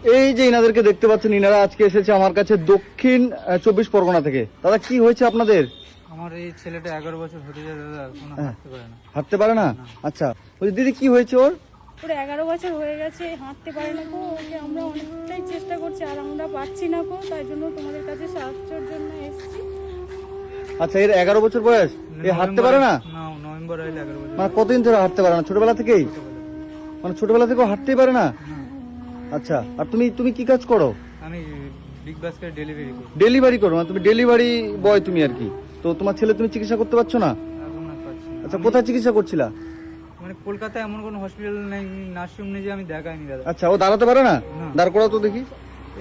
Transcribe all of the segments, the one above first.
এই যে ইনাদেরকে দেখতে পাচ্ছেন, ইনারা আজকে এসেছে আমার কাছে দক্ষিণ 24 পরগনা থেকে। দাদা কি হয়েছে আপনাদের? আমার এই ছেলেটা 11 বছর হতে যায় দাদা, কোনো হাঁটতে পারে না। হাঁটতে পারে না? আচ্ছা, বলছি দিদি কি হয়েছে ওর? ওর 11 বছর হয়ে গেছে, হাঁটতে পারে না গো। ওকে আমরা অনেকটাই চেষ্টা করছি আর আমরা পারছি না গো, তাই জন্য তোমাদের কাছে সাহায্যের জন্য এসেছি। আচ্ছা, এর 11 বছর বয়স, এ হাঁটতে পারে না? না, নভেম্বর হইলে 11 বছর। মানে কতদিন ধরে হাঁটতে পারে না? ছোটবেলা থেকেই? মানে ছোটবেলা থেকেও হাঁটতেই পারে না? আচ্ছা, আর তুমি কি কাজ করো? আমি বিগ বাস্কেট ডেলিভারি করি। ডেলিভারি করো? মানে তুমি ডেলিভারি বয় তুমি আর কি। তো তোমার ছেলে তুমি চিকিৎসা করতে পারছো না? এখন আর পাচ্ছি না। আচ্ছা, কোথায় চিকিৎসা করছিলা? মানে কলকাতায় এমন কোনো হসপিটাল নেই, নার্সিং নেই যে আমি দেখাইনি দাদা। আচ্ছা, ও দাঁড়াতে পারে না? দাঁড় করাও তো দেখি।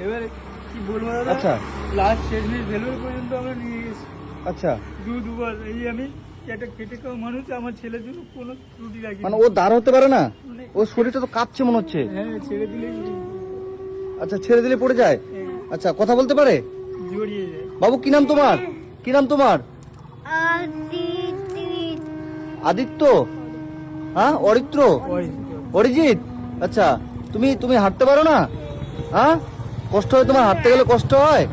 এবারে কি বলবো দাদা, আচ্ছা লাস্ট শেষমেশ ভেলুর পর্যন্ত আমরা নিয়ে গেছি। আচ্ছা, দুবার এই আমি একটা কেটে খাওয়া মানুষ, আমার ছেলের জন্য কোনো ত্রুটি রাখি। মানে ও দাঁড় হতে পারে না? ও শরীরটা তো কাঁপছে মনে হচ্ছে। হ্যাঁ, ছেড়ে দিলেই আচ্ছা, ছেড়ে দিলে পড়ে যায়? আচ্ছা, কথা বলতে পারে? জড়িয়ে যায়। বাবু কি নাম তোমার? কি নাম তোমার? আদিত্য? হ্যাঁ, অরিত্র? অরিজিৎ? আচ্ছা, তুমি হাঁটতে পারো না? হ্যাঁ, কষ্ট হয় তোমার? হাঁটতে গেলে কষ্ট হয়?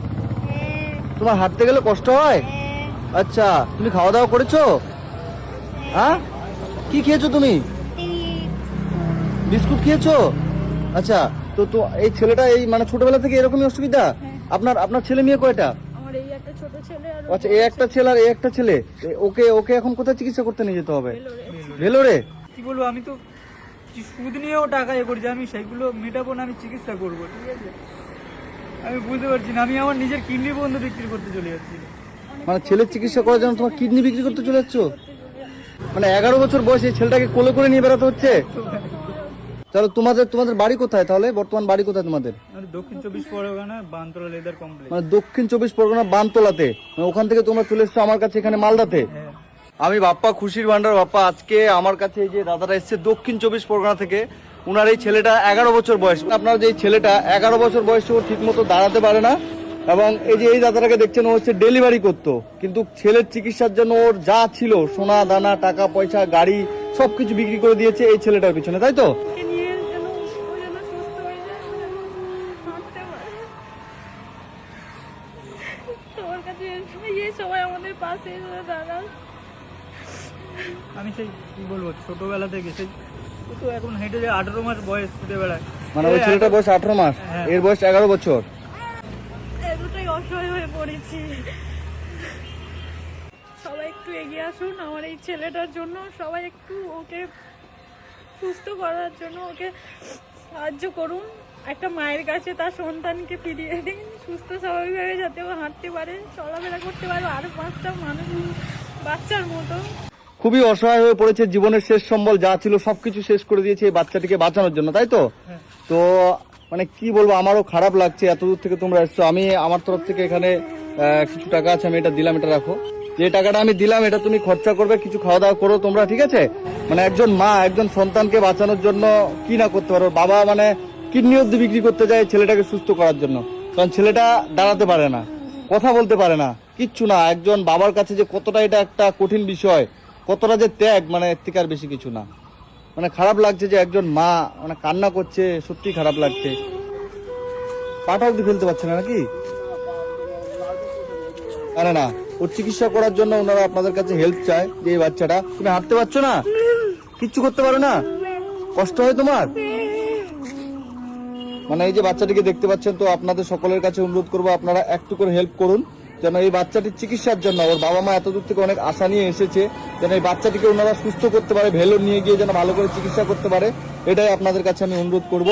তোমার হাঁটতে গেলে কষ্ট হয়? আচ্ছা, তুমি খাওয়া দাওয়া করেছো? হ্যাঁ, কি খেয়েছো তুমি? বিস্কুট খেয়েছো? আচ্ছা, তো এই ছেলেটা এই মানে ছোটবেলা থেকে এরকমই অসুবিধা? আপনার ছেলে মেয়ে কয়টা? আমার এই একটা ছোট ছেলে আর আচ্ছা, এই একটা ছেলে আর এই একটা ছেলে। ওকে এখন কোথায় চিকিৎসা করতে নিয়ে যেতে হবে? ভেলোরে? কি বলবো, আমি তো সুদ নিয়েও টাকা করছি, আমি সেগুলো মেটাবো না, আমি চিকিৎসা করবো, ঠিক আছে? আমি বুঝতে পারছি না, আমি আমার নিজের কিডনি পর্যন্ত বিক্রি করতে চলে যাচ্ছি। মানে ছেলের চিকিৎসা করার জন্য তোমার কিডনি বিক্রি করতে চলে যাচ্ছ? মানে 11 বছর বয়সে ছেলেটাকে কোলে করে নিয়ে বেড়াতে হচ্ছে? চলো, তোমাদের বাড়ি কোথায় তাহলে? বর্তমান বাড়ি কোথায় তোমাদের? দক্ষিণ 24 পরগনা, বানতলা লেদার কমপ্লেক্স। মানে দক্ষিণ 24 পরগনা বানতলাতে? মানে ওখান থেকে তোমরা চলে এসছো আমার কাছে এখানে মালদাতে? আমি বাপ্পা, খুশির ভান্ডার বাপ্পা। আজকে আমার কাছে এই যে দাদারা এসছে দক্ষিণ 24 পরগনা থেকে। উনার এই ছেলেটা 11 বছর বয়স। আপনার যে ছেলেটা 11 বছর বয়সে ও ঠিক মতো দাঁড়াতে পারে না, এবং এই যে এই দাদাটাকে দেখছেন, ও হচ্ছে ডেলিভারি করতো, কিন্তু ছেলের চিকিৎসার জন্য ওর যা ছিল সোনা দানা, টাকা পয়সা, গাড়ি সবকিছু বিক্রি করে দিয়েছে এই ছেলেটার পিছনে, তাই তো? ওকে নিয়ে যেন ও যেন সুস্থ হয়ে যায়, হাঁটতে পারে। তোমার কাছে এই সবাই আমাদের পাশে এসে দাঁড়ান। আমি সেই কি বলবো, ছোটবেলা থেকে সেই ও তো এখন হেঁটে যায়, 18 মাস বয়স, ছুটে বেড়ায়। মানে ওই ছেলেটার বয়স 18 মাস, হ্যাঁ। এর বয়স 11 বছর। এতটাই অসহায় হয়ে পড়েছি, সবাই একটু এগিয়ে আসুন আমার এই ছেলেটার জন্য। সবাই একটু ওকে সুস্থ করার জন্য ওকে সাহায্য করুন। একটা মায়ের কাছে তার সন্তানকে ফিরিয়ে দিন সুস্থ স্বাভাবিকভাবে, যাতে ও হাঁটতে পারে, চলাফেরা করতে পারে আরো 5টা মানুষ বাচ্চার মতো। খুবই অসহায় হয়ে পড়েছে, জীবনের শেষ সম্বল যা ছিল সবকিছু শেষ করে দিয়েছে এই বাচ্চাটিকে বাঁচানোর জন্য, তাই তো? তো মানে কি বলবো, আমারও খারাপ লাগছে, এত দূর থেকে তোমরা এসছো। আমি আমার তরফ থেকে এখানে কিছু টাকা আছে, আমি এটা দিলাম, এটা রাখো। যে টাকাটা আমি দিলাম এটা তুমি খরচা করবে, কিছু খাওয়া দাওয়া করো তোমরা, ঠিক আছে? মানে একজন মা একজন সন্তানকে বাঁচানোর জন্য কি না করতে পারো। বাবা মানে কিডনি অব্দি বিক্রি করতে যায় ছেলেটাকে সুস্থ করার জন্য, কারণ ছেলেটা দাঁড়াতে পারে না, কথা বলতে পারে না, কিচ্ছু না। একজন বাবার কাছে যে কতটা এটা একটা কঠিন বিষয়, কতটা যে ত্যাগ, মানে এর থেকে আর বেশি কিছু না। মানে খারাপ লাগছে যে একজন মা মানে কান্না করছে, সত্যি খারাপ লাগছে। পাটা অব্দি ফেলতে পারছে না নাকি? আরে না, ওর চিকিৎসা করার জন্য ওনারা আপনাদের কাছে হেল্প চায়। যে এই বাচ্চাটা, তুমি হাঁটতে পারছো না, কিচ্ছু করতে পারো না, কষ্ট হয় তোমার? মানে এই যে বাচ্চাটিকে দেখতে পাচ্ছেন, তো আপনাদের সকলের কাছে অনুরোধ করবো আপনারা একটু করে হেল্প করুন, যেন এই বাচ্চাটির চিকিৎসার জন্য ওর বাবা মা এত দূর থেকে অনেক আশা নিয়ে এসেছে, যেন এই বাচ্চাটিকে ওনারা সুস্থ করতে পারে, ভেলোর নিয়ে গিয়ে যেন ভালো করে চিকিৎসা করতে পারে, এটাই আপনাদের কাছে আমি অনুরোধ করব।